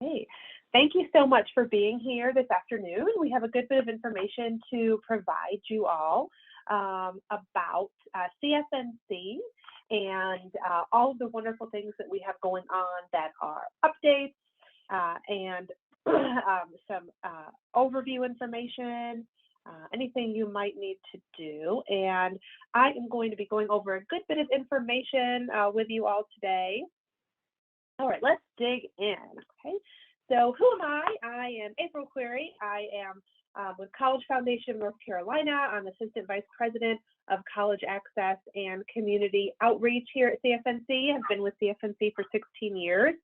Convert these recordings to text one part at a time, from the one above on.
Hey, thank you so much for being here this afternoon. We have a good bit of information to provide you all about CFNC and all of the wonderful things that we have going on that are updates and some overview information, anything you might need to do. And I am going to be going over a good bit of information with you all today. All right, let's dig in, okay? So who am I? I am April Query. I am with College Foundation North Carolina. I'm Assistant Vice President of College Access and Community Outreach here at CFNC. I've been with CFNC for 16 years,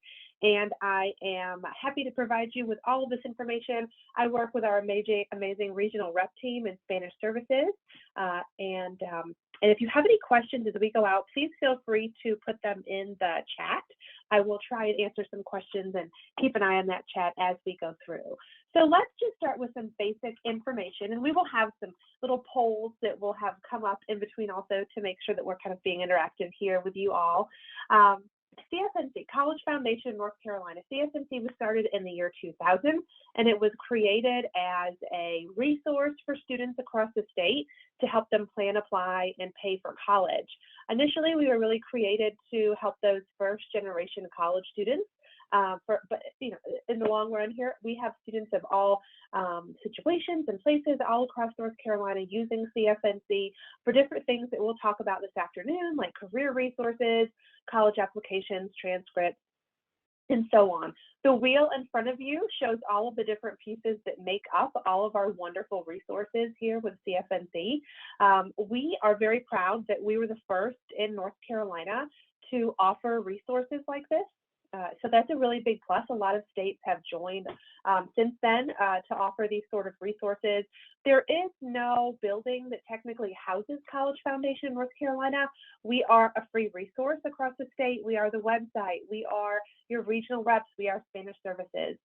and I am happy to provide you with all of this information. I work with our amazing regional rep team in Spanish services, and if you have any questions as we go out, please feel free to put them in the chat. I will try and answer some questions and keep an eye on that chat as we go through. So let's just start with some basic information, and we will have some little polls that will have come up in between also to make sure that we're kind of being interactive here with you all. CFNC, College Foundation North Carolina. CFNC was started in the year 2000, and it was created as a resource for students across the state to help them plan, apply, and pay for college. Initially, we were really created to help those first-generation college students. But you know, in the long run here, we have students of all situations and places all across North Carolina using CFNC for different things that we'll talk about this afternoon, like career resources, college applications, transcripts, and so on. The wheel in front of you shows all of the different pieces that make up all of our wonderful resources here with CFNC. We are very proud that we were the first in North Carolina to offer resources like this. So that's a really big plus. A lot of states have joined since then to offer these sort of resources. There is no building that technically houses College Foundation North Carolina. We are a free resource across the state. We are the website. We are your regional reps. We are Spanish services.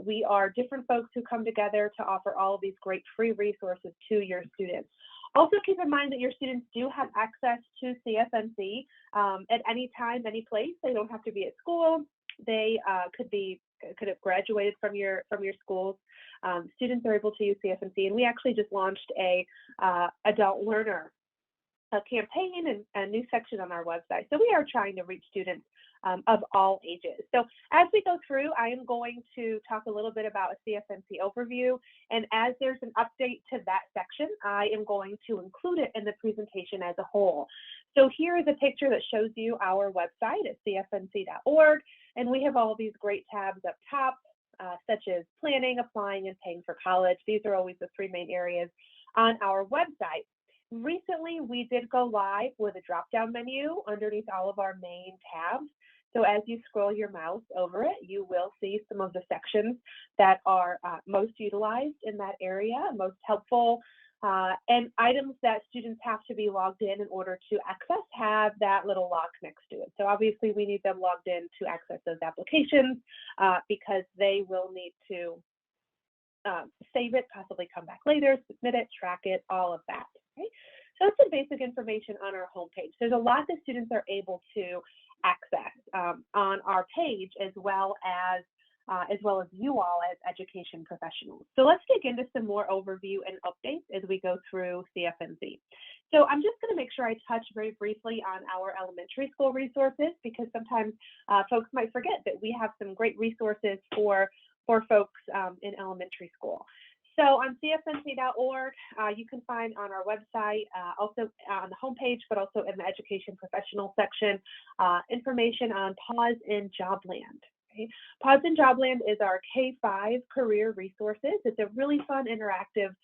We are different folks who come together to offer all of these great free resources to your students. Also keep in mind that your students do have access to CFNC at any time, any place. They don't have to be at school. They could have graduated from your schools. Students are able to use CFNC, and we actually just launched a adult learner campaign and a new section on our website. So we are trying to reach students of all ages. So as we go through, I am going to talk a little bit about a CFNC overview, and as there's an update to that section, I am going to include it in the presentation as a whole. So here is a picture that shows you our website at cfnc.org, and we have all these great tabs up top, such as planning, applying, and paying for college. These are always the three main areas on our website. Recently, we did go live with a drop-down menu underneath all of our main tabs. So as you scroll your mouse over it, you will see some of the sections that are most utilized in that area, most helpful, and items that students have to be logged in order to access have that little lock next to it. So obviously we need them logged in to access those applications because they will need to save it, possibly come back later, submit it, track it, all of that. Okay? So that's some basic information on our homepage. There's a lot that students are able to access on our page, as well as you all as education professionals. So let's dig into some more overview and updates as we go through CFNC. So I'm just going to make sure I touch very briefly on our elementary school resources, because sometimes folks might forget that we have some great resources for folks in elementary school. So on cfnc.org, you can find on our website, also on the homepage, but also in the education professional section, information on Pause in Jobland. Okay? Pause in Jobland is our K-5 career resources. It's a really fun, interactive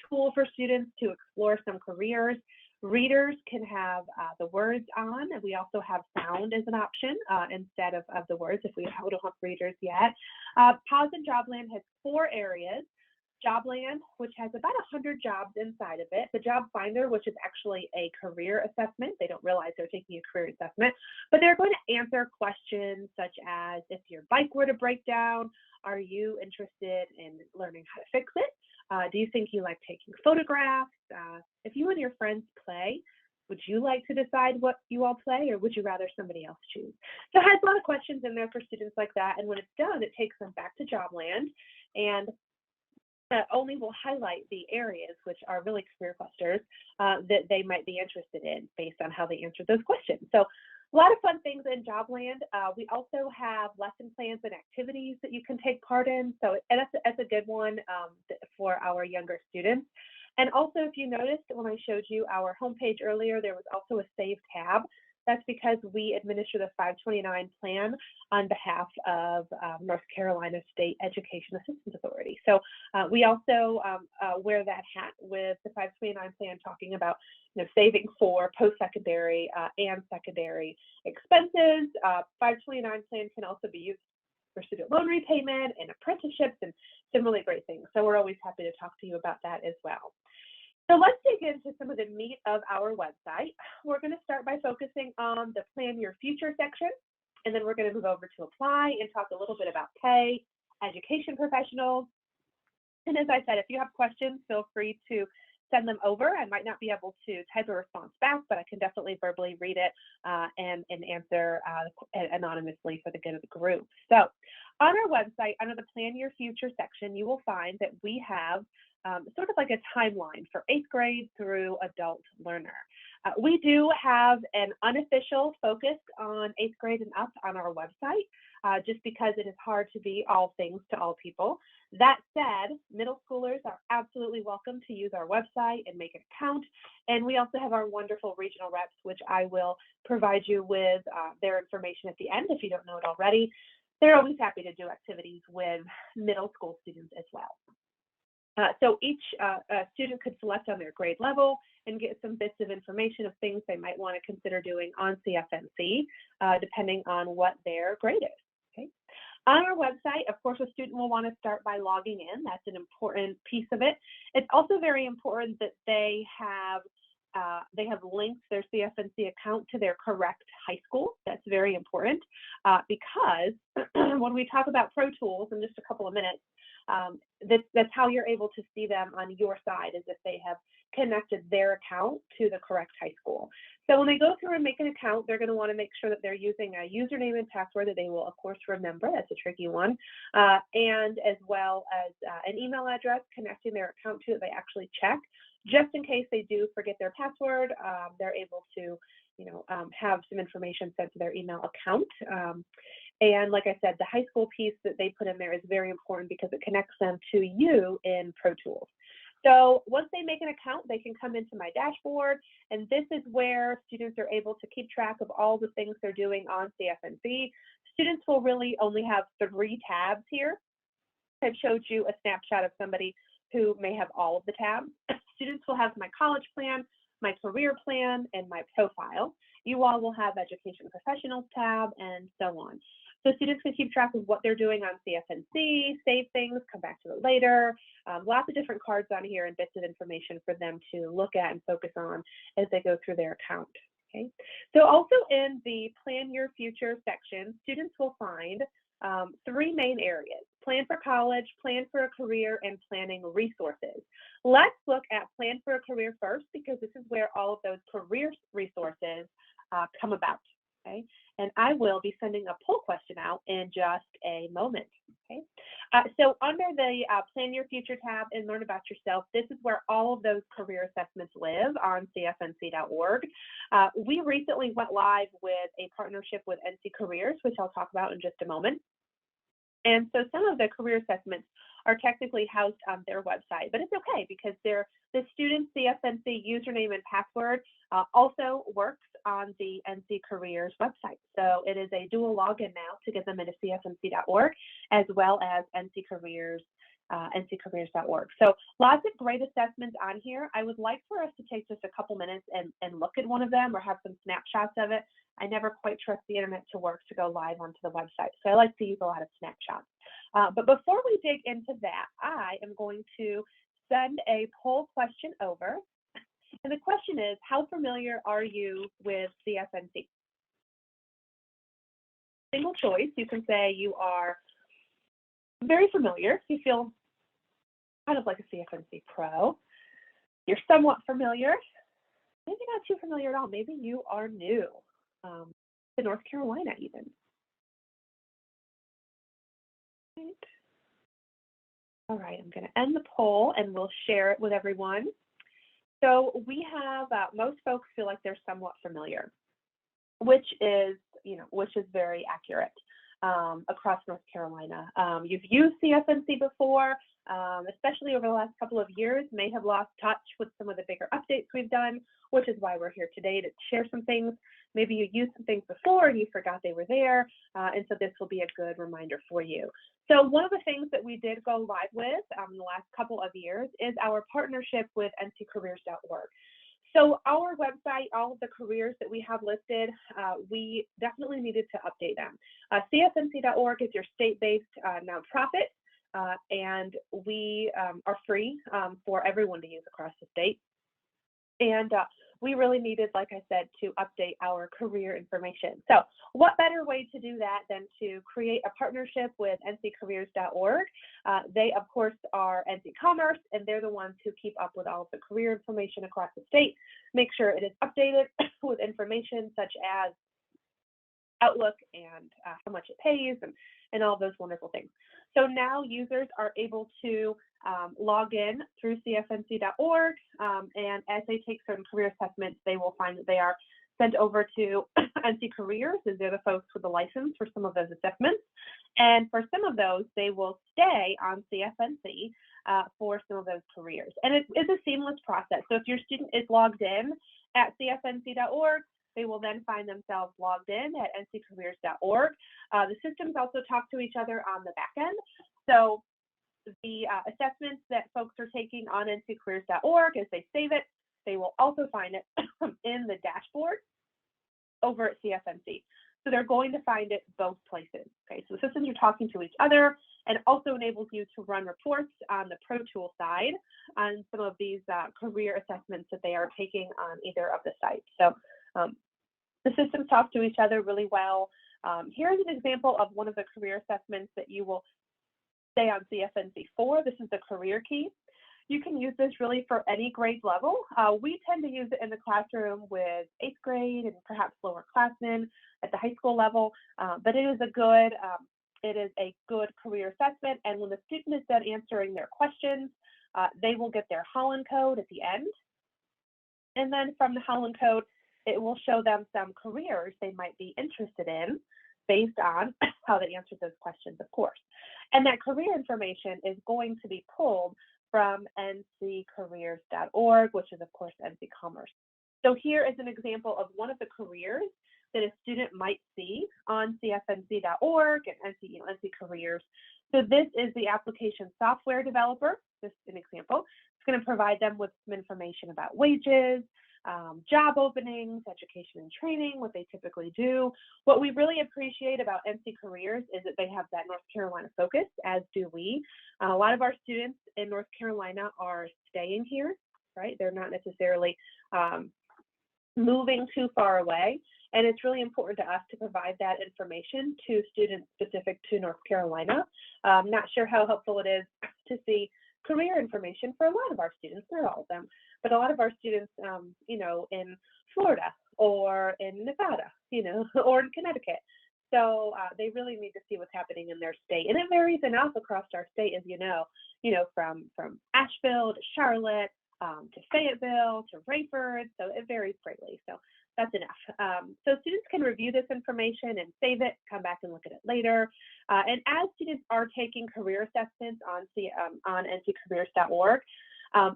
tool for students to explore some careers. Readers can have the words on, and we also have sound as an option instead of the words if we don't have readers yet. Pause in Jobland has 4 areas. Jobland, which has about 100 jobs inside of it. The Job Finder, which is actually a career assessment. They don't realize they're taking a career assessment, but they're going to answer questions such as, if your bike were to break down, are you interested in learning how to fix it? Do you think you like taking photographs? If you and your friends play Would you like to decide what you all play, or would you rather somebody else choose? So it has a lot of questions in there for students like that, and when it's done, it takes them back to Jobland, and only will highlight the areas which are really career clusters that they might be interested in based on how they answered those questions. So a lot of fun things in Jobland. We also have lesson plans and activities that you can take part in. So that's a good one for our younger students. And also, if you noticed when I showed you our homepage earlier, there was also a Save tab. That's because we administer the 529 plan on behalf of North Carolina State Education Assistance Authority. So we also wear that hat with the 529 plan, talking about saving for post-secondary and secondary expenses. 529 plan can also be used for student loan repayment and apprenticeships and some really great things. So we're always happy to talk to you about that as well. So let's dig into some of the meat of our website. We're going to start by focusing on the Plan Your Future section, and then we're going to move over to Apply and talk a little bit about pay, education professionals. And as I said, if you have questions, feel free to send them over. I might not be able to type a response back, but I can definitely verbally read it and answer anonymously for the good of the group. So on our website, under the Plan Your Future section, you will find that we have sort of like a timeline for 8th grade through adult learner. We do have an unofficial focus on 8th grade and up on our website, just because it is hard to be all things to all people. That said, middle schoolers are absolutely welcome to use our website and make an account. And we also have our wonderful regional reps, which I will provide you with their information at the end if you don't know it already. They're always happy to do activities with middle school students as well. So each student could select on their grade level and get some bits of information of things they might want to consider doing on CFNC, depending on what their grade is. Okay. On our website, of course, a student will want to start by logging in. That's an important piece of it. It's also very important that they have linked their CFNC account to their correct high school. That's very important because when we talk about Pro Tools in just a couple of minutes, that's how you're able to see them on your side, is if they have connected their account to the correct high school. So when they go through and make an account, they're going to want to make sure that they're using a username and password that they will, of course, remember. That's a tricky one. And as well as an email address, connecting their account to it, they actually check. Just in case they do forget their password, they're able to have some information sent to their email account. And like I said, the high school piece that they put in there is very important because it connects them to you in Pro Tools. So once they make an account, they can come into my dashboard, and this is where students are able to keep track of all the things they're doing on CFNC. Students will really only have 3 tabs here. I've showed you a snapshot of somebody who may have all of the tabs. Students will have my college plan, my career plan, and my profile. You all will have education professionals tab and so on. So students can keep track of what they're doing on CFNC, save things, come back to it later. Lots of different cards on here and bits of information for them to look at and focus on as they go through their account. Okay. So also in the Plan Your Future section, students will find 3 main areas: plan for college, plan for a career, and planning resources. Let's look at plan for a career first, because this is where all of those career resources come about. Okay, and I will be sending a poll question out in just a moment. Okay, so under the Plan Your Future tab and Learn About Yourself, this is where all of those career assessments live on cfnc.org. We recently went live with a partnership with NC Careers, which I'll talk about in just a moment. And so some of the career assessments are technically housed on their website, but it's okay because the student's CFNC username and password also works on the NC Careers website. So it is a dual login now to get them into cfnc.org as well as NC Careers. nccareers.org. So lots of great assessments on here. I would like for us to take just a couple minutes and look at one of them or have some snapshots of it. I never quite trust the internet to work to go live onto the website, so I like to use a lot of snapshots. But before we dig into that, I am going to send a poll question over. And the question is, how familiar are you with CFNC? Single choice, you can say you are very familiar. You feel kind of like a CFNC pro. You're somewhat familiar. maybe not too familiar at all. Maybe you are new to North Carolina even. Right. All right, I'm going to end the poll and we'll share it with everyone. So we have, most folks feel like they're somewhat familiar, which is very accurate across North Carolina. You've used CFNC before, especially over the last couple of years, may have lost touch with some of the bigger updates we've done, which is why we're here today to share some things. Maybe you used some things before and you forgot they were there, and so this will be a good reminder for you. So one of the things that we did go live with in the last couple of years is our partnership with nccareers.org. So our website, all of the careers that we have listed, we definitely needed to update them. CFNC.org is your state-based nonprofit, and we are free for everyone to use across the state. And we really needed, like I said, to update our career information. So what better way to do that than to create a partnership with nccareers.org? They, of course, are NC Commerce, and they're the ones who keep up with all of the career information across the state, make sure it is updated with information such as Outlook and how much it pays and all those wonderful things. So now users are able to log in through CFNC.org, and as they take certain career assessments, they will find that they are sent over to NC Careers, as they're the folks with the license for some of those assessments. And for some of those, they will stay on CFNC for some of those careers. And it is a seamless process. So if your student is logged in at CFNC.org, they will then find themselves logged in at nccareers.org. The systems also talk to each other on the back end. So the assessments that folks are taking on nccareers.org, as they save it, they will also find it in the dashboard over at CFNC. So they're going to find it both places. Okay, so the systems are talking to each other, and it also enables you to run reports on the Pro Tool side on some of these career assessments that they are taking on either of the sites. So the systems talk to each other really well. Here's an example of one of the career assessments that you will stay on CFNC for. This is the career key. You can use this really for any grade level. We tend to use it in the classroom with 8th grade and perhaps lower classmen at the high school level, but it is a good career assessment. And when the student is done answering their questions, they will get their Holland code at the end. And then from the Holland code, it will show them some careers they might be interested in based on how they answered those questions, of course. And that career information is going to be pulled from nccareers.org, which is, of course, NC Commerce. So here is an example of one of the careers that a student might see on CFNC.org and NC Careers. So this is the application software developer. This is an example. It's going to provide them with some information about wages, job openings, education and training, what they typically do. What we really appreciate about NC Careers is that they have that North Carolina focus, as do we. A lot of our students in North Carolina are staying here, right? They're not necessarily moving too far away. And it's really important to us to provide that information to students specific to North Carolina. I'm not sure how helpful it is to see career information for a lot of our students, not all of them, but a lot of our students, in Florida or in Nevada, or in Connecticut. So they really need to see what's happening in their state. And it varies enough across our state, as from Asheville to Charlotte, to Fayetteville, to Rayford. So it varies greatly. So that's enough. So students can review this information and save it, come back and look at it later. And as students are taking career assessments on nccareers.org,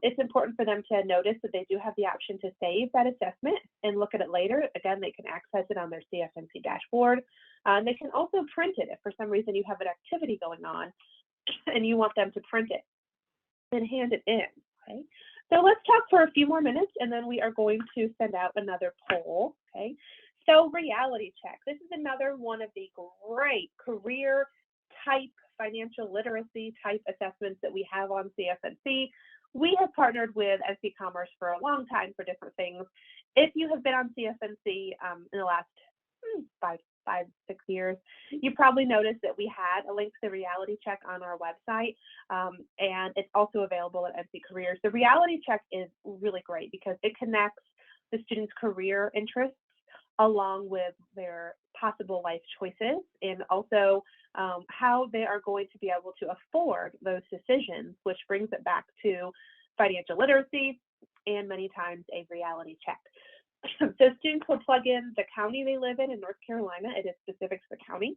it's important for them to notice that they do have the option to save that assessment and look at it later. Again, they can access it on their CFNC dashboard. And they can also print it if for some reason you have an activity going on and you want them to print it and hand it in. Okay. So let's talk for a few more minutes, and then we are going to send out another poll. Okay. So reality check. This is another one of the great career type, financial literacy type assessments that we have on CFNC. We have partnered with NC Commerce for a long time for different things. If you have been on CFNC in the last 5-6 years, you probably noticed that we had a link to the reality check on our website, and it's also available at NC Careers. The reality check is really great because it connects the student's career interests along with their possible life choices, and also how they are going to be able to afford those decisions, which brings it back to financial literacy and many times a reality check. So students will plug in the county they live in North Carolina. It is specific to the county.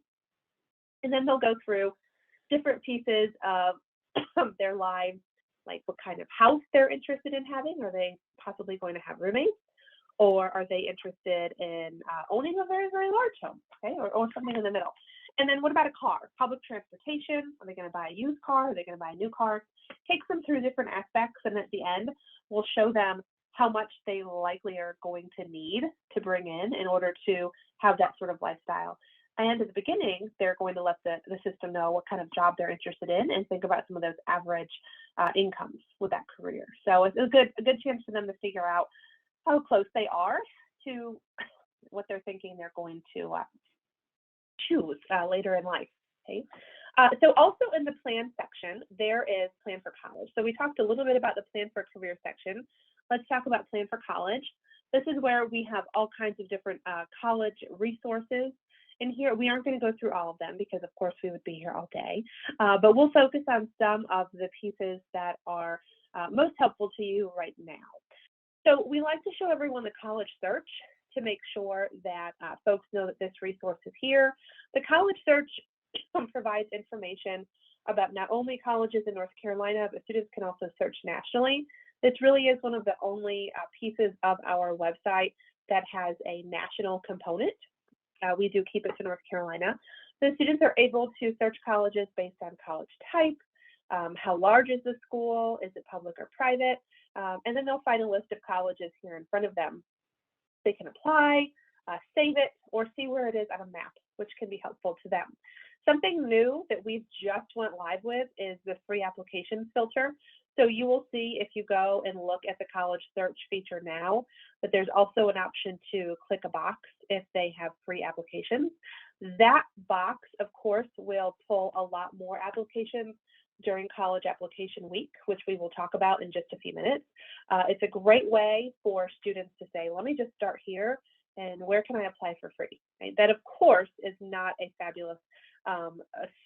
And then they'll go through different pieces of their lives, like what kind of house they're interested in having. Are they possibly going to have roommates? Or are they interested in owning a very, very large home, okay, or something in the middle? And then what about a car? Public transportation, are they going to buy a used car? Are they going to buy a new car? Takes them through different aspects, and at the end, we'll show them how much they likely are going to need to bring in order to have that sort of lifestyle. And at the beginning, they're going to let the system know what kind of job they're interested in and think about some of those average incomes with that career. So it's a good chance for them to figure out how close they are to what they're thinking they're going to choose later in life. Okay. So also in the plan section, there is plan for college. So we talked a little bit about the plan for career section. Let's talk about plan for college. This is where we have all kinds of different college resources. And here, we aren't going to go through all of them because, of course, we would be here all day. But we'll focus on some of the pieces that are most helpful to you right now. So we like to show everyone the college search to make sure that folks know that this resource is here. The college search provides information about not only colleges in North Carolina, but students can also search nationally. This really is one of the only pieces of our website that has a national component. We do keep it to North Carolina. So students are able to search colleges based on college type, how large is the school, is it public or private, and then they'll find a list of colleges here in front of them. They can apply, save it, or see where it is on a map, which can be helpful to them. Something new that we've just went live with is the free applications filter. So you will see if you go and look at the college search feature now, that there's also an option to click a box if they have free applications. That box, of course, will pull a lot more applications during college application week, which we will talk about in just a few minutes. It's a great way for students to say, let me just start here, and where can I apply for free? Right? That, of course, is not a fabulous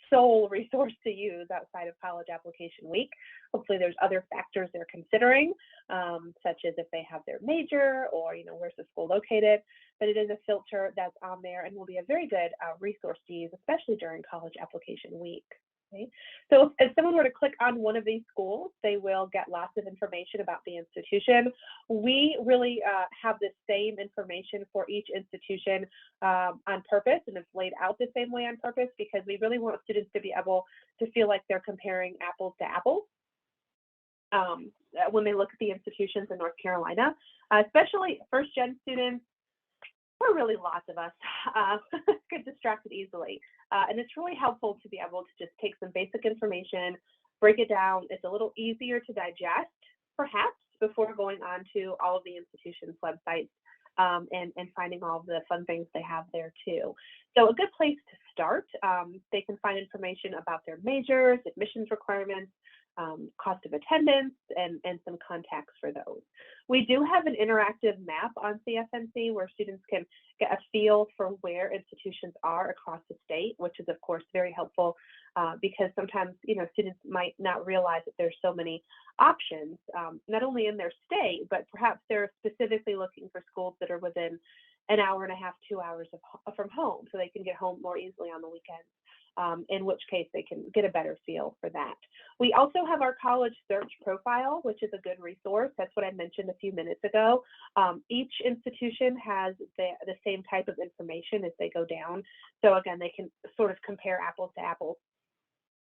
sole resource to use outside of college application week. Hopefully there's other factors they're considering, such as if they have their major or, where's the school located. But it is a filter that's on there and will be a very good resource to use, especially during college application week. Okay. So if someone were to click on one of these schools, they will get lots of information about the institution. We really have the same information for each institution on purpose, and it's laid out the same way on purpose because we really want students to be able to feel like they're comparing apples to apples when they look at the institutions in North Carolina, especially first-gen students. There are really lots of us get distracted easily. And it's really helpful to be able to just take some basic information, break it down. It's a little easier to digest, perhaps, before going on to all of the institution's websites and finding all of the fun things they have there too. So a good place to start, they can find information about their majors, admissions requirements, cost of attendance, and some contacts for those. We do have an interactive map on CFNC where students can get a feel for where institutions are across the state, which is, of course, very helpful because sometimes, students might not realize that there's so many options, not only in their state, but perhaps they're specifically looking for schools that are within an hour and a half, 2 hours from home, so they can get home more easily on the weekends. In which case they can get a better feel for that. We also have our college search profile, which is a good resource. That's what I mentioned a few minutes ago. Each institution has the same type of information as they go down. So again, they can sort of compare apples to apples.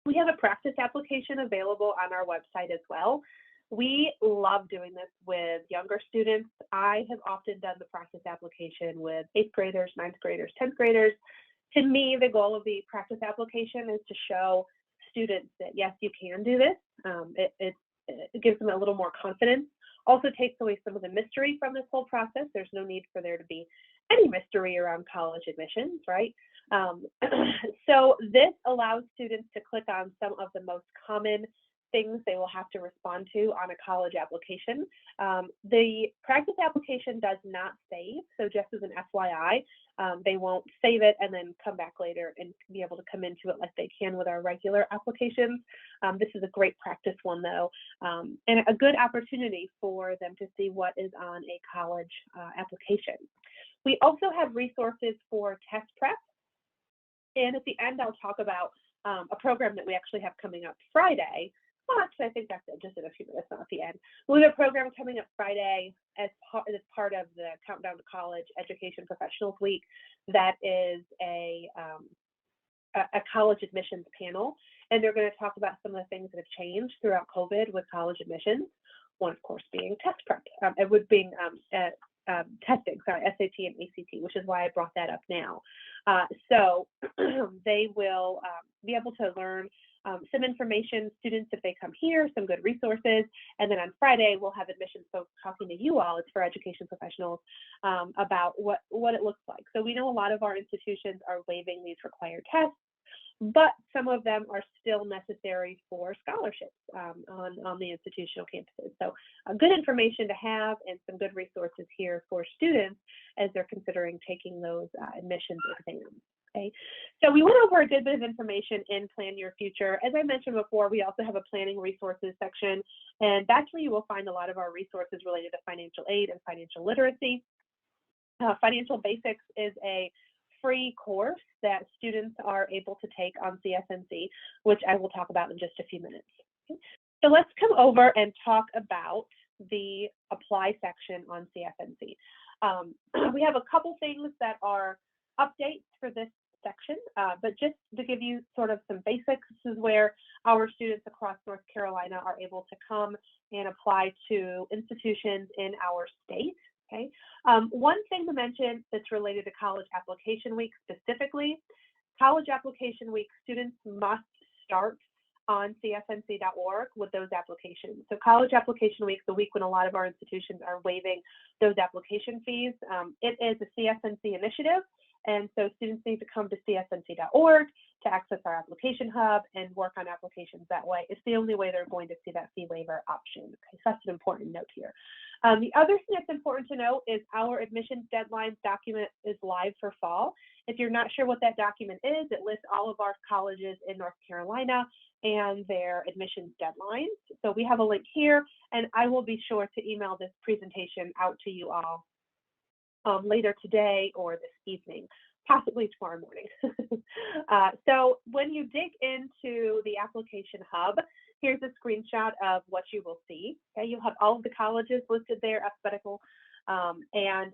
We have a practice application available on our website as well. We love doing this with younger students. I have often done the practice application with 8th graders, 9th graders, 10th graders. To me, the goal of the practice application is to show students that, yes, you can do this. It gives them a little more confidence. Also takes away some of the mystery from this whole process. There's no need for there to be any mystery around college admissions, right? So this allows students to click on some of the most common things they will have to respond to on a college application. The practice application does not save, so just as an FYI, they won't save it and then come back later and be able to come into it like they can with our regular applications. This is a great practice one though, and a good opportunity for them to see what is on a college application. We also have resources for test prep. And at the end, I'll talk about a program that we actually have coming up Friday. Well, actually, I think that's it, just in a few minutes, not at the end. We have a program coming up Friday as part of the Countdown to College Education Professionals Week that is a college admissions panel. And they're going to talk about some of the things that have changed throughout COVID with college admissions. One, of course, being test prep. It would be testing, SAT and ACT, which is why I brought that up now. So they will be able to learn some information, students, if they come here, some good resources. And then on Friday, we'll have admissions folks talking to you all, it's for education professionals, about what it looks like. So we know a lot of our institutions are waiving these required tests, but some of them are still necessary for scholarships on the institutional campuses. So good information to have and some good resources here for students as they're considering taking those admissions exams. Okay, so we went over a good bit of information in Plan Your Future. As I mentioned before, we also have a planning resources section, and that's where you will find a lot of our resources related to financial aid and financial literacy. Financial Basics is a free course that students are able to take on CFNC, which I will talk about in just a few minutes. Okay. So let's come over and talk about the apply section on CFNC. We have a couple things that are updates for this section, but just to give you sort of some basics, this is where our students across North Carolina are able to come and apply to institutions in our state. Okay. One thing to mention that's related to College Application Week specifically, College Application Week students must start on CFNC.org with those applications. So College Application Week, the week when a lot of our institutions are waiving those application fees, it is a CFNC initiative. And so students need to come to CFNC.org to access our application hub and work on applications that way. It's the only way they're going to see that fee waiver option. Okay, so that's an important note here. The other thing that's important to note is our admissions deadlines document is live for fall. If you're not sure what that document is, it lists all of our colleges in North Carolina and their admissions deadlines. So we have a link here, and I will be sure to email this presentation out to you all later today or this evening, possibly tomorrow morning. So when you dig into the application hub, here's a screenshot of what you will see. Okay, you'll have all of the colleges listed there, alphabetical, and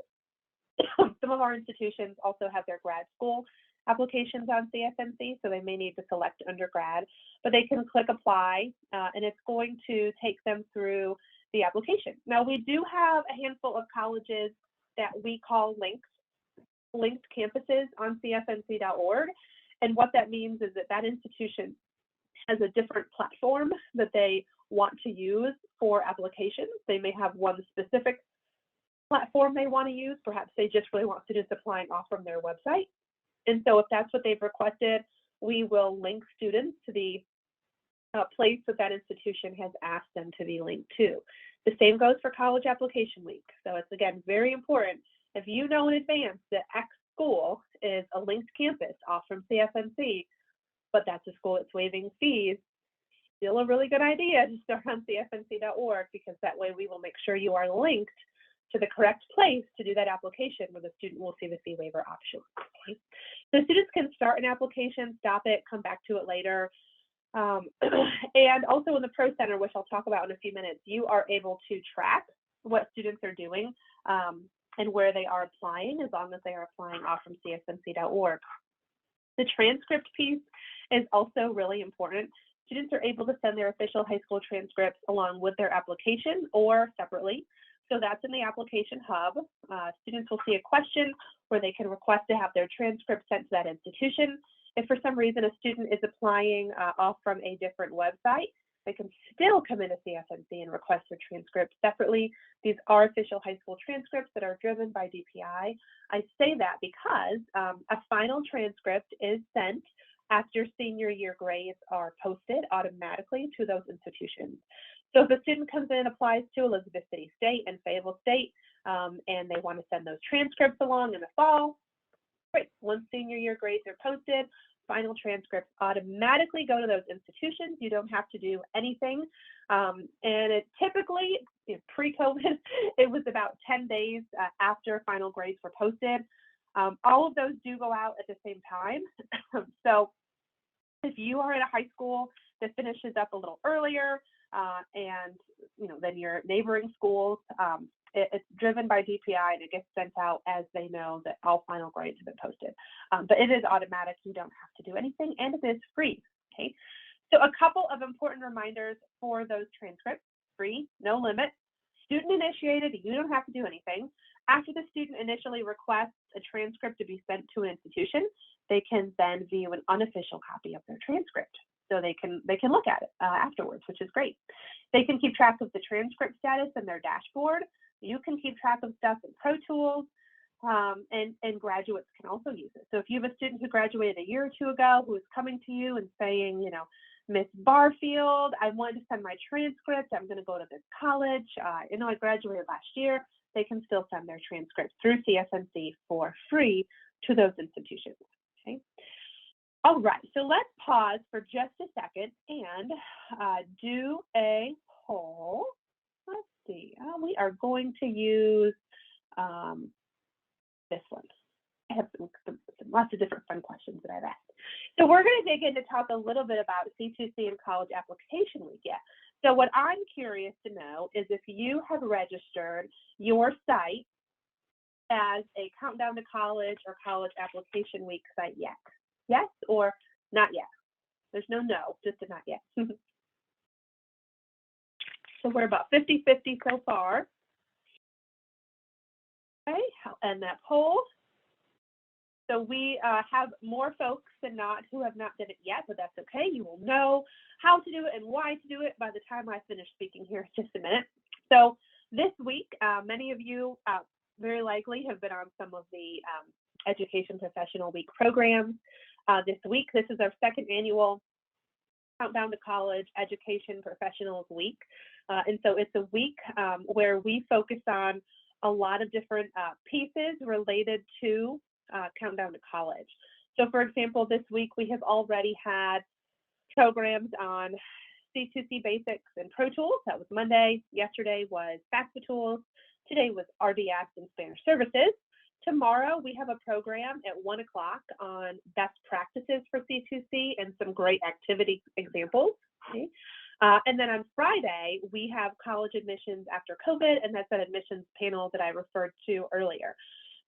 some of our institutions also have their grad school applications on CFNC, so they may need to select undergrad, but they can click apply, and it's going to take them through the application. Now, we do have a handful of colleges that we call linked campuses on CFNC.org. And what that means is that that institution has a different platform that they want to use for applications. They may have one specific platform they want to use. Perhaps they just really want students applying off from their website. And so if that's what they've requested, we will link students to the place that that institution has asked them to be linked to. The same goes for College Application Week. So it's, again, very important. If you know in advance that X school is a linked campus off from CFNC, but that's a school that's waiving fees, still a really good idea to start on CFNC.org, because that way we will make sure you are linked to the correct place to do that application where the student will see the fee waiver option. Okay? So students can start an application, stop it, come back to it later. And also in the Pro Center, which I'll talk about in a few minutes, you are able to track what students are doing and where they are applying, as long as they are applying off from CFNC.org. The transcript piece is also really important. Students are able to send their official high school transcripts along with their application or separately. So that's in the application hub. Students will see a question where they can request to have their transcript sent to that institution. If for some reason a student is applying off from a different website, they can still come into CFNC and request their transcript separately. These are official high school transcripts that are driven by DPI. I say that because a final transcript is sent after senior year grades are posted automatically to those institutions. So if a student comes in and applies to Elizabeth City State and Fayetteville State, and they want to send those transcripts along in the fall, great. Once senior year grades are posted, final transcripts automatically go to those institutions. You don't have to do anything. And it typically, pre-COVID, it was about 10 days after final grades were posted. All of those do go out at the same time. So if you are in a high school that finishes up a little earlier, and then your neighboring schools, it's driven by DPI and it gets sent out as they know that all final grades have been posted. But it is automatic. You don't have to do anything, and it is free. Okay. So a couple of important reminders for those transcripts: free, no limit, student initiated. You don't have to do anything. After the student initially requests a transcript to be sent to an institution, they can then view an unofficial copy of their transcript. So they can look at it afterwards, which is great. They can keep track of the transcript status in their dashboard. You can keep track of stuff in Pro Tools, and graduates can also use it. So if you have a student who graduated a year or two ago who is coming to you and saying, Miss Barfield, I wanted to send my transcript. I'm going to go to this college. I graduated last year. They can still send their transcripts through CFNC for free to those institutions. Okay. All right, so let's pause for just a second and do a poll. Let's see, we are going to use this one. I have lots of different fun questions that I've asked. So we're going to dig in to talk a little bit about C2C and College Application Week yet. So what I'm curious to know is if you have registered your site as a Countdown to College or College Application Week site yet. Yes or not yet? There's no, just a not yet. So we're about 50-50 so far. Okay, I'll end that poll. So we have more folks than not who have not done it yet, but that's okay. You will know how to do it and why to do it by the time I finish speaking here in just a minute. So this week, many of you very likely have been on some of the Education Professional Week programs. This week, this is our second annual Countdown to College Education Professionals Week. And so it's a week where we focus on a lot of different pieces related to Countdown to College. So for example, this week we have already had programs on C2C Basics and Pro Tools. That was Monday. Yesterday was FAFSA Tools. Today was RDS and Spanish Services. Tomorrow, we have a program at 1 o'clock on best practices for C2C and some great activity examples. Okay. And then on Friday, we have college admissions after COVID, and that's that admissions panel that I referred to earlier.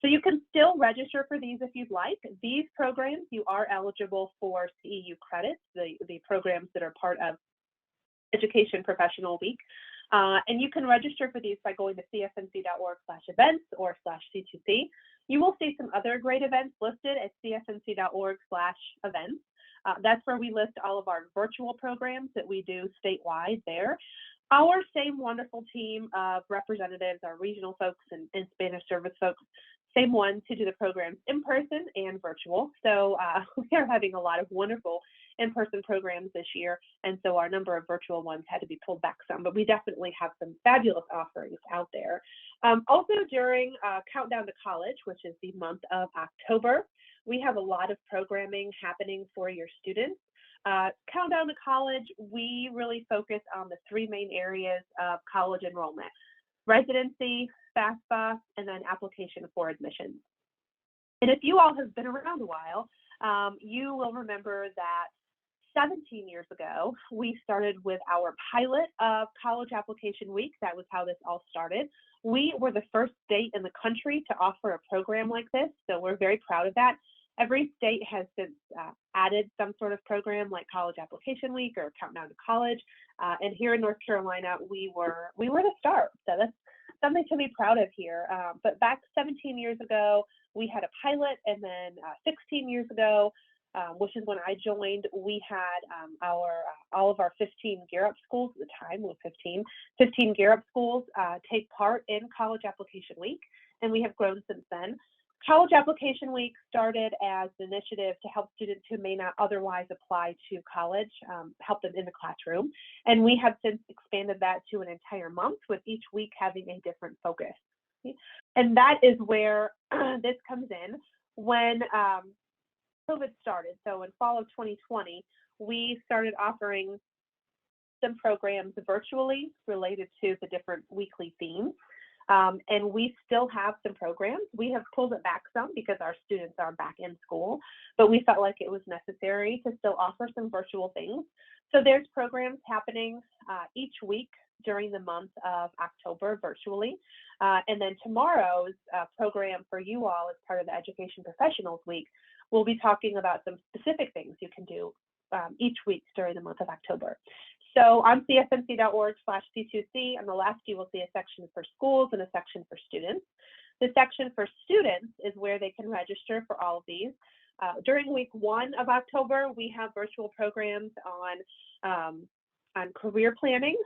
So you can still register for these if you'd like. These programs, you are eligible for CEU credits, the programs that are part of Education Professional Week. And you can register for these by going to cfnc.org/events or /C2C. You will see some other great events listed at cfnc.org/events. That's where we list all of our virtual programs that we do statewide there. Our same wonderful team of representatives, our regional folks and Spanish service folks, same ones who do the programs in person and virtual. So we are having a lot of wonderful in-person programs this year, and so our number of virtual ones had to be pulled back some, but we definitely have some fabulous offerings out there. Also during Countdown to College, which is the month of October, we have a lot of programming happening for your students. Countdown to College, we really focus on the three main areas of college enrollment: residency, FAFSA, and then application for admissions. And if you all have been around a while, you will remember that 17 years ago, we started with our pilot of College Application Week. That was how this all started. We were the first state in the country to offer a program like this, so we're very proud of that. Every state has since added some sort of program like College Application Week or Countdown to College. And here in North Carolina, we were the start. So that's something to be proud of here. But back 17 years ago, we had a pilot, and then 16 years ago, which is when I joined, we had all of our 15 Gear Up schools at the time, with 15 Gear Up schools take part in College Application Week, and we have grown since then. College Application Week started as an initiative to help students who may not otherwise apply to college, help them in the classroom. And we have since expanded that to an entire month, with each week having a different focus. And that is where this comes in. When COVID started, so in fall of 2020, we started offering some programs virtually related to the different weekly themes. And we still have some programs. We have pulled it back some because our students are back in school, but we felt like it was necessary to still offer some virtual things. So there's programs happening each week during the month of October virtually. And then tomorrow's program for you all as part of the Education Professionals Week, we'll be talking about some specific things you can do each week during the month of October. So on cfnc.org/C2C, on the left, you will see a section for schools and a section for students. The section for students is where they can register for all of these. During week 1 of October, we have virtual programs on career planning,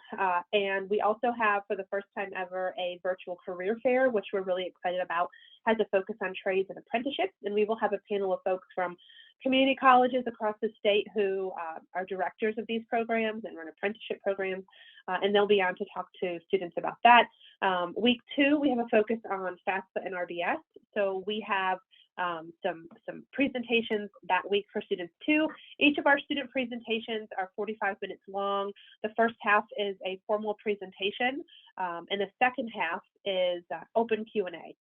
and we also have, for the first time ever, a virtual career fair, which we're really excited about, has a focus on trades and apprenticeships, and we will have a panel of folks from community colleges across the state who are directors of these programs and run apprenticeship programs, and they'll be on to talk to students about that. Week 2, we have a focus on FAFSA and RBS, so we have some presentations that week for students too. Each of our student presentations are 45 minutes long. The first half is a formal presentation, and the second half is open Q&A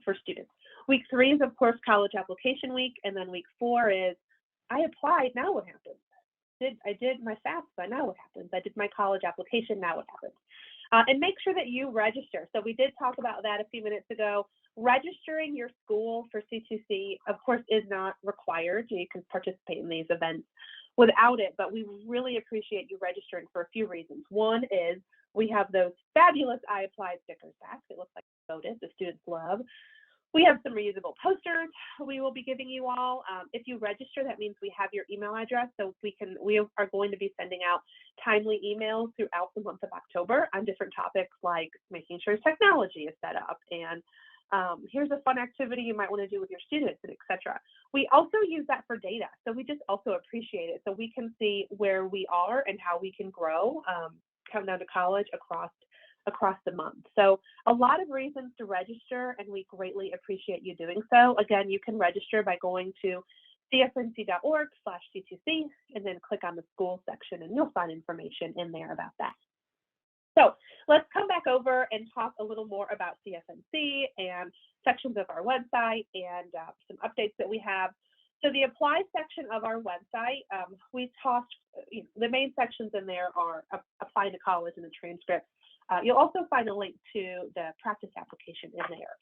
for students. Week 3 is, of course, College Application Week, and then week 4 is, I applied, now what happens? I did my FAFSA, now what happens? I did my college application, now what happens? And make sure that you register. So we did talk about that a few minutes ago. Registering your school for C2C, of course, is not required. You can participate in these events without it, but we really appreciate you registering for a few reasons. One is we have those fabulous I applied stickers back. It looks like you voted, the students love. We have some reusable posters we will be giving you all. If you register, that means we have your email address, so we are going to be sending out timely emails throughout the month of October on different topics like making sure technology is set up, and here's a fun activity you might want to do with your students, and etc. We also use that for data, so we just also appreciate it, so we can see where we are and how we can grow coming down to college across the month. So a lot of reasons to register, and we greatly appreciate you doing so. Again, you can register by going to cfnc.org/C2C and then click on the school section, and you'll find information in there about that. So let's come back over and talk a little more about CFNC and sections of our website and some updates that we have. So the apply section of our website, we tossed, the main sections in there are apply to college and the transcript. You'll also find a link to the practice application in there.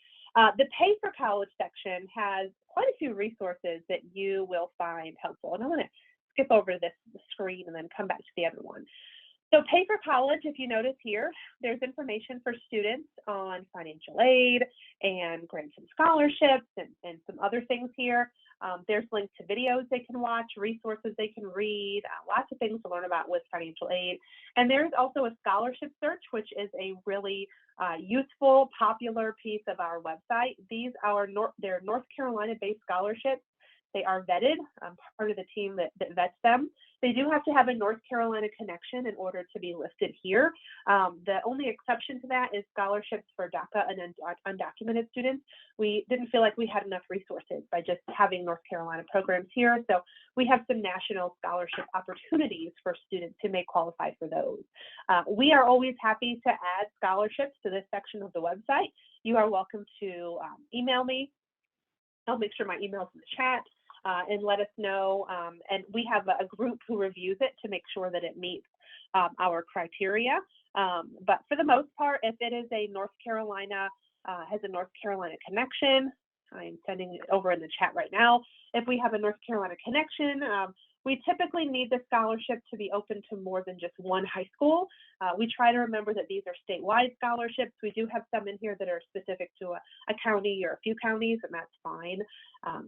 The Pay for College section has quite a few resources that you will find helpful. And I'm going to skip over this screen and then come back to the other one. So Pay for College, if you notice here, there's information for students on financial aid and grants and scholarships and some other things here. There's links to videos they can watch, resources they can read, lots of things to learn about with financial aid. And there's also a scholarship search, which is a really useful, popular piece of our website. These are they're North Carolina-based scholarships. They are vetted. I'm part of the team that vets them. They do have to have a North Carolina connection in order to be listed here. The only exception to that is scholarships for DACA and undocumented students. We didn't feel like we had enough resources by just having North Carolina programs here. So we have some national scholarship opportunities for students who may qualify for those. We are always happy to add scholarships to this section of the website. You are welcome to email me. I'll make sure my email's in the chat. And let us know, and we have a group who reviews it to make sure that it meets our criteria. But for the most part, if it is a North Carolina, has a North Carolina connection, I'm sending it over in the chat right now. If we have a North Carolina connection, we typically need the scholarship to be open to more than just one high school. We try to remember that these are statewide scholarships. We do have some in here that are specific to a county or a few counties, and that's fine.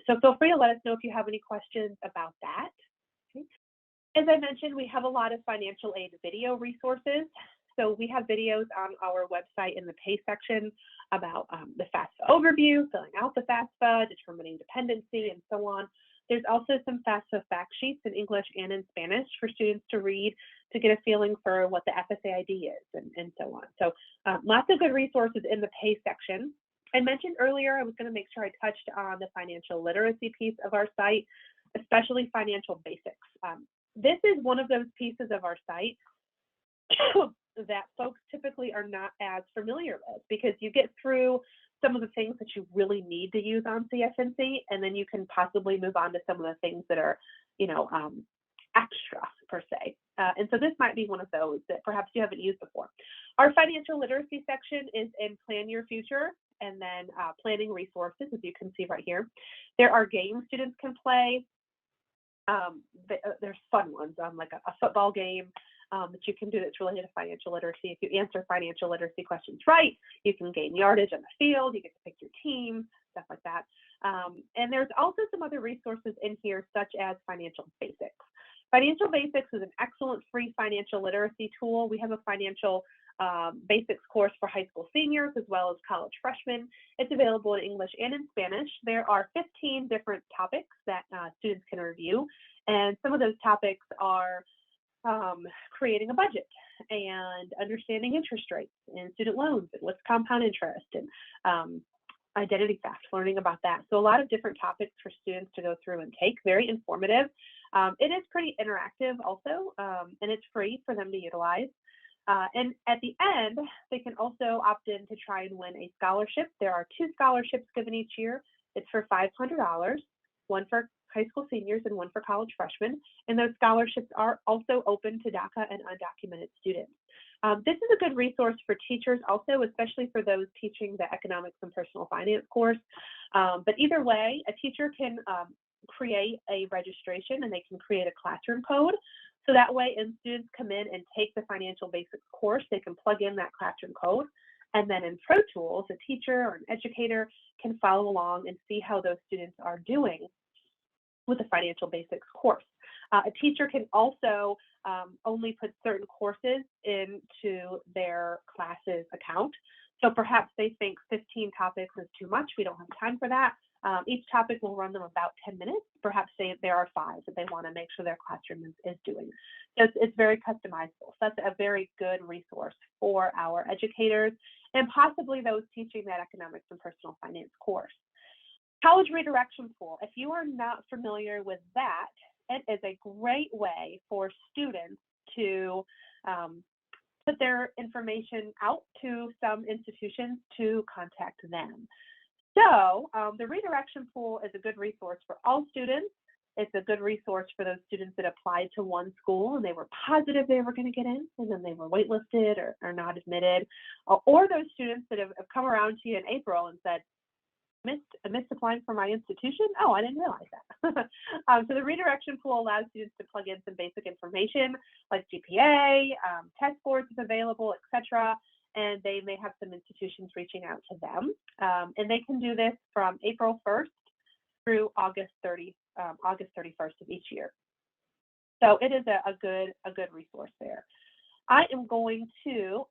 So feel free to let us know if you have any questions about that. Okay. As I mentioned, we have a lot of financial aid video resources. So we have videos on our website in the pay section about the FAFSA overview, filling out the FAFSA, determining dependency, and so on. There's also some FAFSA fact sheets in English and in Spanish for students to read to get a feeling for what the FSA ID is and so on. So lots of good resources in the pay section. I mentioned earlier, I was going to make sure I touched on the financial literacy piece of our site, especially financial basics. This is one of those pieces of our site that folks typically are not as familiar with, because you get through some of the things that you really need to use on CFNC, and then you can possibly move on to some of the things that are, extra per se. And so this might be one of those that perhaps you haven't used before. Our financial literacy section is in Plan Your Future, and then planning resources, as you can see right here. There are games students can play. There's fun ones, like a football game that you can do that's related to financial literacy. If you answer financial literacy questions right, you can gain yardage on the field, you get to pick your team, stuff like that. And there's also some other resources in here, such as Financial Basics. Financial Basics is an excellent free financial literacy tool. We have a financial basics course for high school seniors as well as college freshmen. It's available in English and in Spanish. There are 15 different topics that students can review, and some of those topics are creating a budget and understanding interest rates and student loans and what's compound interest and identity theft, learning about that. So a lot of different topics for students to go through and take, very informative. It is pretty interactive also, and it's free for them to utilize. And at the end, they can also opt in to try and win a scholarship. There are 2 scholarships given each year. It's for $500, one for high school seniors and one for college freshmen. And those scholarships are also open to DACA and undocumented students. This is a good resource for teachers also, especially for those teaching the economics and personal finance course. But either way, a teacher can create a registration and they can create a classroom code. So that way, when students come in and take the financial basics course, they can plug in that classroom code. And then in Pro Tools, a teacher or an educator can follow along and see how those students are doing with the financial basics course. A teacher can also only put certain courses into their class's account. So perhaps they think 15 topics is too much. We don't have time for that. Each topic will run them about 10 minutes. Perhaps there are 5 that they want to make sure their classroom is doing. So it's very customizable. So that's a very good resource for our educators and possibly those teaching that economics and personal finance course. College redirection pool. If you are not familiar with that, it is a great way for students to put their information out to some institutions to contact them. So the redirection pool is a good resource for all students. It's a good resource for those students that applied to one school and they were positive they were going to get in, and then they were waitlisted or not admitted, or those students that have come around to you in April and said, I missed applying for my institution. Oh, I didn't realize that. So the redirection pool allows students to plug in some basic information like GPA, test scores if available, etc. And they may have some institutions reaching out to them. And they can do this from April 1st through August 31st of each year. So it is a good resource there. I am going to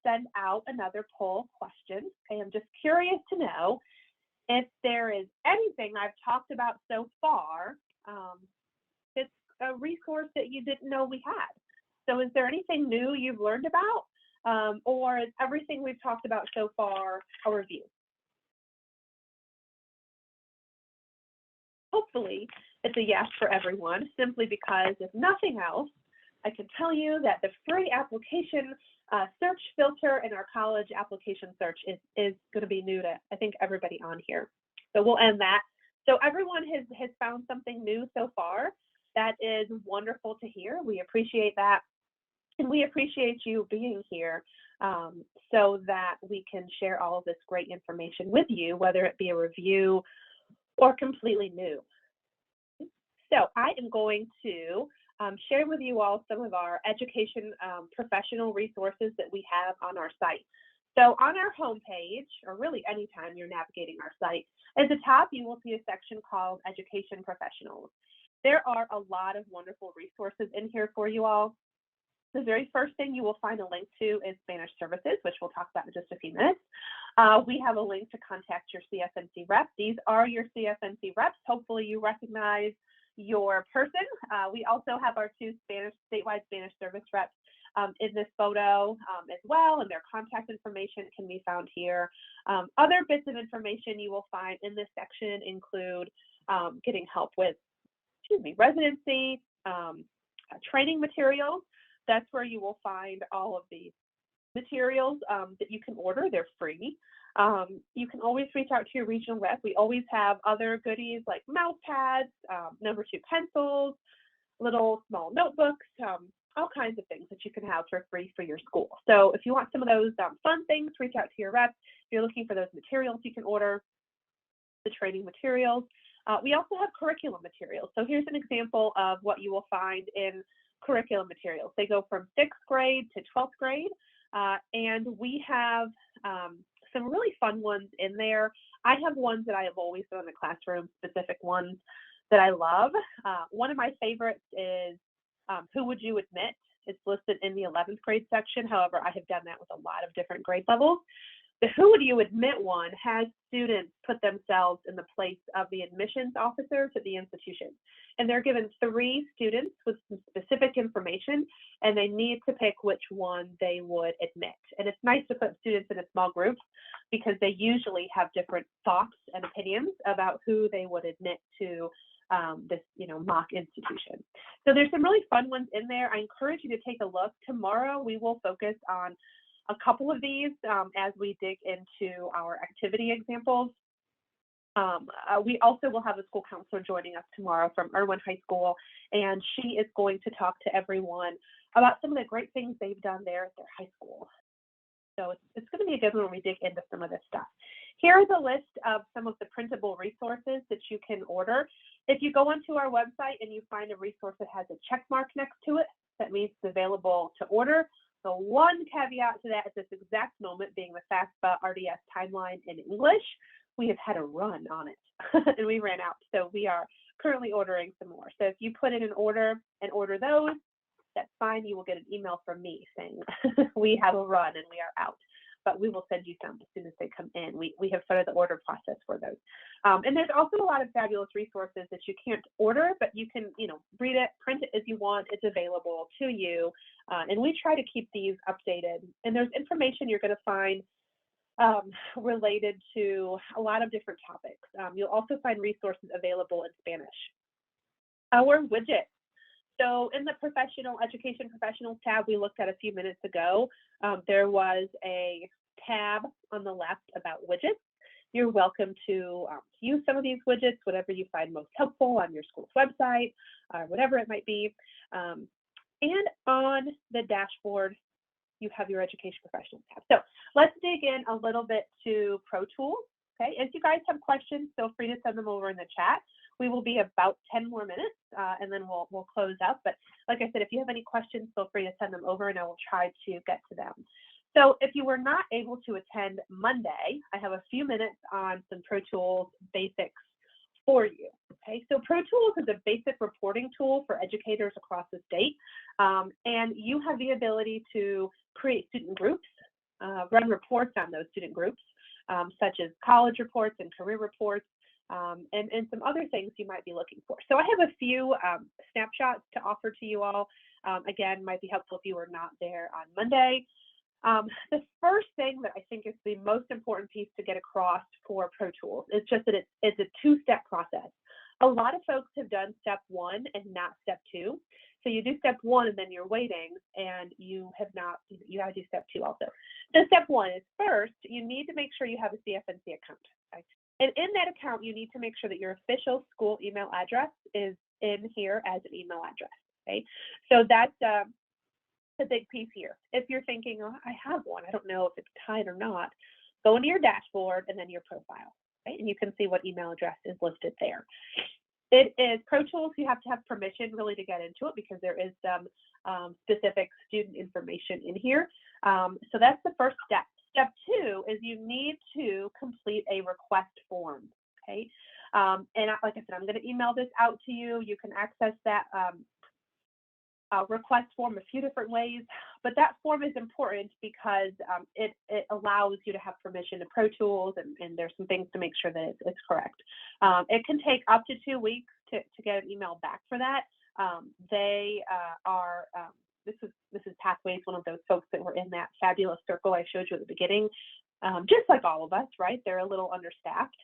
send out another poll question. I am just curious to know if there is anything I've talked about so far that's a resource that you didn't know we had. So is there anything new you've learned about, or is everything we've talked about so far a review? Hopefully it's a yes for everyone, simply because if nothing else, I can tell you that the free application search filter in our college application search is going to be new to, I think, everybody on here. So we'll end that. So everyone has found something new so far. That is wonderful to hear. We appreciate that. And we appreciate you being here so that we can share all of this great information with you, whether it be a review or completely new. So I am going to share with you all some of our education professional resources that we have on our site. So on our homepage, or really anytime you're navigating our site, at the top you will see a section called Education Professionals. There are a lot of wonderful resources in here for you all. the very first thing you will find a link to is Spanish services, which we'll talk about in just a few minutes. We have a link to contact your CFNC rep. These are your CFNC reps. Hopefully you recognize your person. We also have our two statewide Spanish service reps in this photo as well, and their contact information can be found here. Other bits of information you will find in this section include getting help with, residency, training materials. That's where you will find all of the materials that you can order. They're free. You can always reach out to your regional rep. We always have other goodies like mouse pads, number 2 pencils, little small notebooks, all kinds of things that you can have for free for your school. So if you want some of those fun things, reach out to your rep. If you're looking for those materials, you can order the training materials. We also have curriculum materials. So here's an example of what you will find in curriculum materials. They go from 6th grade to 12th grade, and we have some really fun ones in there. I have ones that I have always done in the classroom, specific ones that I love. One of my favorites is Who Would You Admit? It's listed in the 11th grade section. However, I have done that with a lot of different grade levels. The Who Would You Admit one has students put themselves in the place of the admissions officer to the institution. And they're given 3 students with some specific information, and they need to pick which one they would admit. And it's nice to put students in a small group because they usually have different thoughts and opinions about who they would admit to this, mock institution. So there's some really fun ones in there. I encourage you to take a look. Tomorrow we will focus on a couple of these as we dig into our activity examples. We also will have a school counselor joining us tomorrow from Irwin High School, and she is going to talk to everyone about some of the great things they've done there at their high school. So it's going to be a good one when we dig into some of this stuff. Here is a list of some of the printable resources that you can order. If you go onto our website and you find a resource that has a check mark next to it, that means it's available to order. So one caveat to that at this exact moment being the FAFSA RDS timeline in English, we have had a run on it and we ran out. So we are currently ordering some more. So if you put in an order and order those, that's fine. You will get an email from me saying we have a run and we are out, but we will send you some as soon as they come in. We have started the order process for those. And there's also a lot of fabulous resources that you can't order, but you can, read it, print it as you want. It's available to you. And we try to keep these updated. And there's information you're going to find related to a lot of different topics. You'll also find resources available in Spanish. Our widgets. So in the education professionals tab we looked at a few minutes ago, there was a tab on the left about widgets. You're welcome to use some of these widgets, whatever you find most helpful on your school's website, or whatever it might be. And on the dashboard, you have your education professionals tab. So let's dig in a little bit to Pro Tools. Okay, if you guys have questions, feel free to send them over in the chat. We will be about 10 more minutes and then we'll close up. But like I said, if you have any questions, feel free to send them over and I will try to get to them. So if you were not able to attend Monday, I have a few minutes on some Pro Tools basics for you. Okay, so Pro Tools is a basic reporting tool for educators across the state. And you have the ability to create student groups, run reports on those student groups, such as college reports and career reports, and some other things you might be looking for. So I have a few snapshots to offer to you all. Again, might be helpful if you were not there on Monday. The first thing that I think is the most important piece to get across for Pro Tools is just that it's a 2-step process. A lot of folks have done step 1 and not step 2. So you do step 1 and then you're waiting and you have not, you got to do step 2 also. So step 1 is first, you need to make sure you have a CFNC account. Okay? And in that account, you need to make sure that your official school email address is in here as an email address. Okay, so that's a big piece here. If you're thinking, oh, I have one, I don't know if it's tied or not, go into your dashboard and then your profile. Okay, and you can see what email address is listed there. It is Pro Tools. You have to have permission really to get into it because there is some specific student information in here. So that's the first step. Step 2 is you need to complete a request form, okay? And like I said, I'm going to email this out to you. You can access that request form a few different ways, but that form is important because it allows you to have permission to Pro Tools, and there's some things to make sure that it's correct. It can take up to 2 weeks to get an email back for that. They are, this is Pathways, one of those folks that were in that fabulous circle I showed you at the beginning. Just like all of us, right? They're a little understaffed,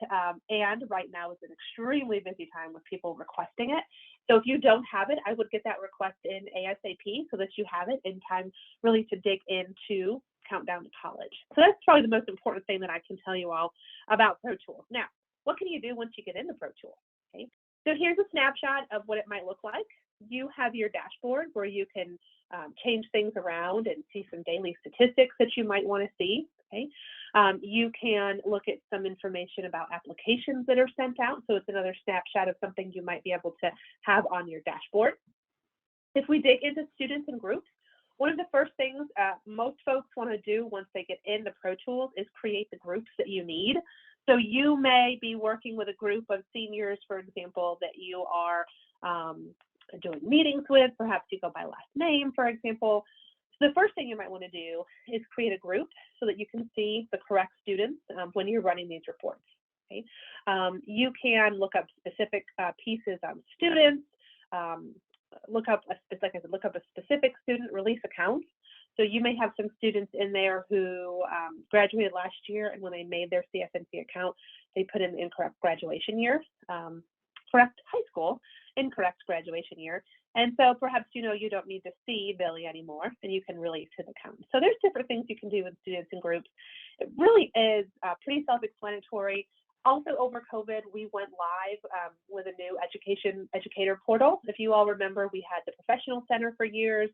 and right now is an extremely busy time with people requesting it. So if you don't have it, I would get that request in ASAP so that you have it in time really to dig into Countdown to College. So that's probably the most important thing that I can tell you all about Pro Tools. Now, what can you do once you get into Pro Tools? Okay, so here's a snapshot of what it might look like. You have your dashboard where you can change things around and see some daily statistics that you might want to see. Okay, you can look at some information about applications that are sent out. So it's another snapshot of something you might be able to have on your dashboard. If we dig into students and groups, one of the first things most folks want to do once they get into Pro Tools is create the groups that you need. So you may be working with a group of seniors, for example, that you are doing meetings with. Perhaps you go by last name, for example. So the first thing you might want to do is create a group so that you can see the correct students when you're running these reports. Okay? You can look up specific pieces on students, look up a specific student release account. So you may have some students in there who graduated last year, and when they made their CFNC account, they put in the incorrect graduation year, correct high school, incorrect graduation year. And so perhaps you don't need to see Billy anymore, and you can release his account. So there's different things you can do with students and groups. It really is pretty self-explanatory. Also, over COVID, we went live with a new educator portal. If you all remember, we had the Professional Center for years.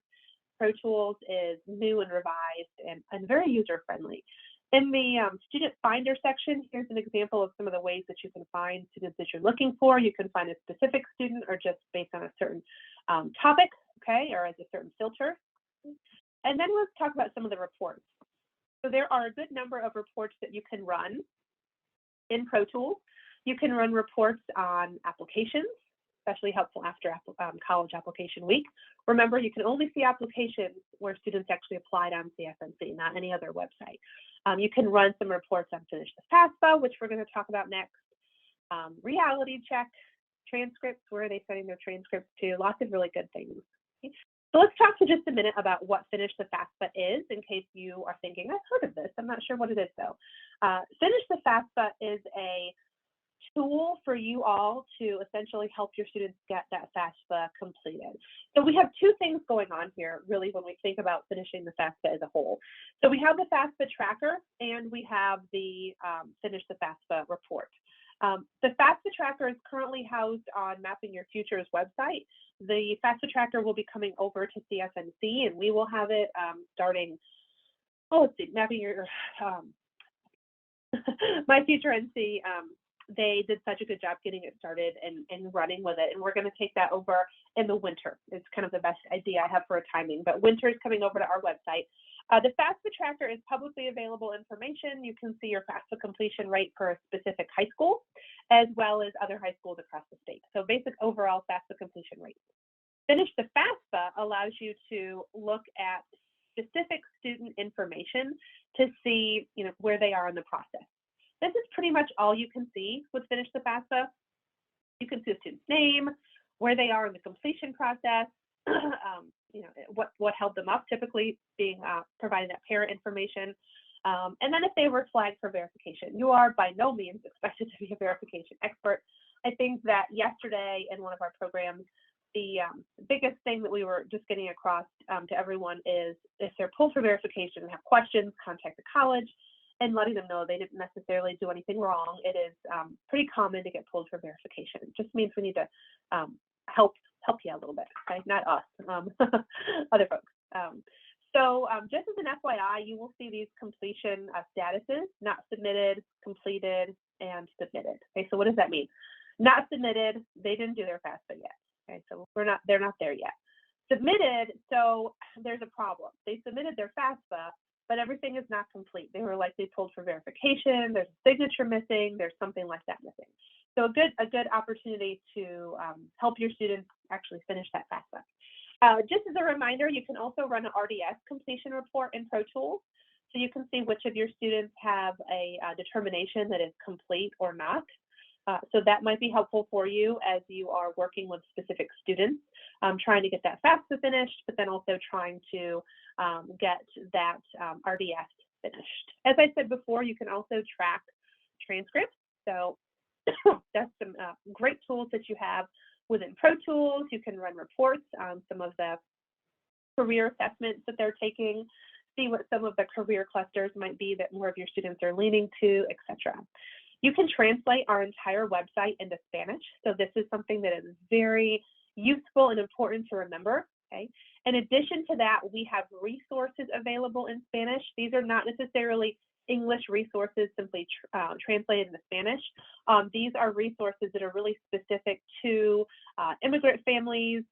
Pro Tools is new and revised and very user-friendly. In the Student Finder section, here's an example of some of the ways that you can find students that you're looking for. You can find a specific student or just based on a certain topic, okay, or as a certain filter. And then let's talk about some of the reports. So there are a good number of reports that you can run in Pro Tools. You can run reports on applications, especially helpful after college application week. Remember, you can only see applications where students actually applied on CFNC, not any other website. You can run some reports on Finish the FAFSA, which we're going to talk about next. Reality check, transcripts, where are they sending their transcripts to? Lots of really good things. Okay. So let's talk for just a minute about what Finish the FAFSA is, in case you are thinking, I've heard of this. I'm not sure what it is, though. Finish the FAFSA is a tool for you all to essentially help your students get that FAFSA completed. So we have two things going on here, really, when we think about finishing the FAFSA as a whole. So we have the FAFSA tracker, and we have the Finish the FAFSA report. The FAFSA tracker is currently housed on Mapping Your Future's website. The FAFSA tracker will be coming over to CFNC, and we will have it starting, let's see, Mapping Your, My Future NC, they did such a good job getting it started and running with it, and we're going to take that over in the winter. It's kind of the best idea I have for a timing, but winter is coming over to our website. The FAFSA tracker is publicly available information. You can see your FAFSA completion rate for a specific high school, as well as other high schools across the state. So basic overall FAFSA completion rate. Finish the FAFSA allows you to look at specific student information to see where they are in the process. This is pretty much all you can see with Finish the FAFSA. You can see a student's name, where they are in the completion process, what held them up, typically being providing that parent information. And then if they were flagged for verification. You are by no means expected to be a verification expert. I think that yesterday in one of our programs, the biggest thing that we were just getting across to everyone is if they're pulled for verification and have questions, contact the college and letting them know they didn't necessarily do anything wrong. It is pretty common to get pulled for verification. It just means we need to help you a little bit, okay? Not us, other folks. So just as an FYI, you will see these completion statuses: not submitted, completed, and submitted. Okay, so what does that mean? Not submitted, they didn't do their FAFSA yet. Okay, so they're not there yet. Submitted, so there's a problem. They submitted their FAFSA, but everything is not complete. They were likely pulled for verification. There's a signature missing. There's something like that missing. So a good opportunity to help your students actually finish that FAFSA. Just as a reminder, you can also run an RDS completion report in Pro Tools. So you can see which of your students have a determination that is complete or not. So that might be helpful for you as you are working with specific students, trying to get that FAFSA finished, but then also trying to get that RDS finished. As I said before, you can also track transcripts. So that's some great tools that you have within Pro Tools. You can run reports on some of the career assessments that they're taking, see what some of the career clusters might be that more of your students are leaning to, etc. You can translate our entire website into Spanish. So this is something that is very useful and important to remember. Okay. In addition to that, we have resources available in Spanish. These are not necessarily English resources simply translated into Spanish. These are resources that are really specific to immigrant families,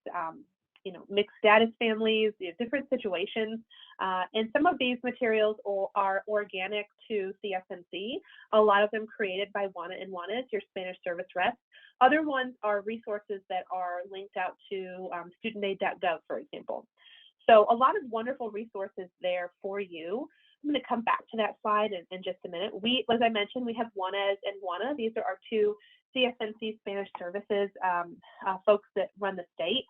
mixed status families, different situations. And some of these materials are organic to CFNC. A lot of them created by Juana and Juana's, your Spanish service reps. Other ones are resources that are linked out to studentaid.gov, for example. So a lot of wonderful resources there for you. I'm going to come back to that slide in just a minute. As I mentioned, we have Juana's and Juana. These are our two CFNC Spanish services folks that run the state.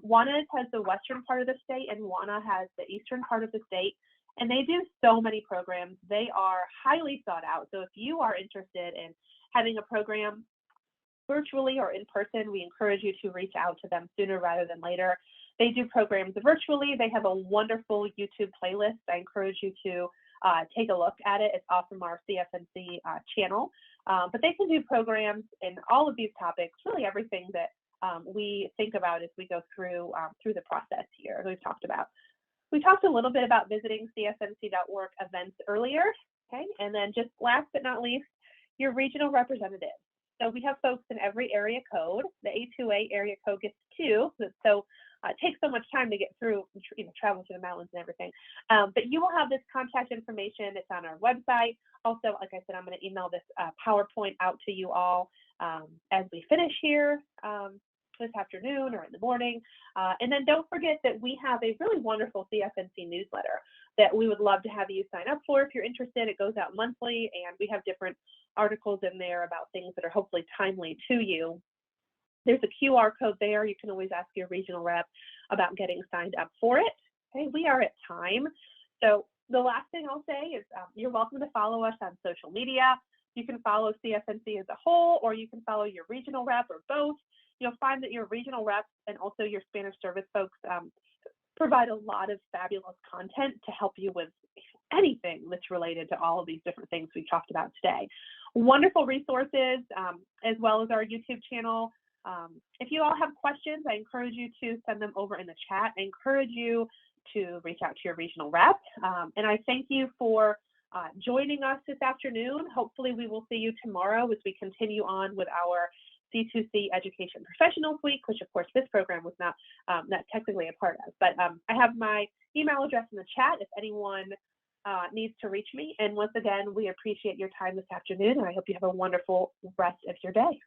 Juana's has the western part of the state and Juana has the eastern part of the state. And they do so many programs. They are highly sought out. So if you are interested in having a program virtually or in person, we encourage you to reach out to them sooner rather than later. They do programs virtually. They have a wonderful YouTube playlist. I encourage you to take a look at it. It's off from our CFNC channel. But they can do programs in all of these topics, really everything that we think about as we go through the process here we've talked about. We talked a little bit about visiting cfnc.org events earlier, okay? And then just last but not least, your regional representatives. So we have folks in every area code. The A2A area code gets 2, so it takes so much time to get through, travel to the mountains and everything. But you will have this contact information. It's on our website. Also, like I said, I'm going to email this PowerPoint out to you all as we finish here this afternoon or in the morning. And then don't forget that we have a really wonderful CFNC newsletter that we would love to have you sign up for if you're interested. It goes out monthly, and we have different articles in there about things that are hopefully timely to you. There's a QR code there. You can always ask your regional rep about getting signed up for it. Okay, we are at time. So the last thing I'll say is you're welcome to follow us on social media. You can follow CFNC as a whole, or you can follow your regional rep or both. You'll find that your regional reps and also your Spanish service folks provide a lot of fabulous content to help you with anything that's related to all of these different things we talked about today. Wonderful resources, as well as our YouTube channel. If you all have questions, I encourage you to send them over in the chat. I encourage you to reach out to your regional rep. And I thank you for joining us this afternoon. Hopefully we will see you tomorrow as we continue on with our C2C Education Professionals Week, which of course this program was not technically a part of. But I have my email address in the chat if anyone needs to reach me. And once again, we appreciate your time this afternoon, and I hope you have a wonderful rest of your day.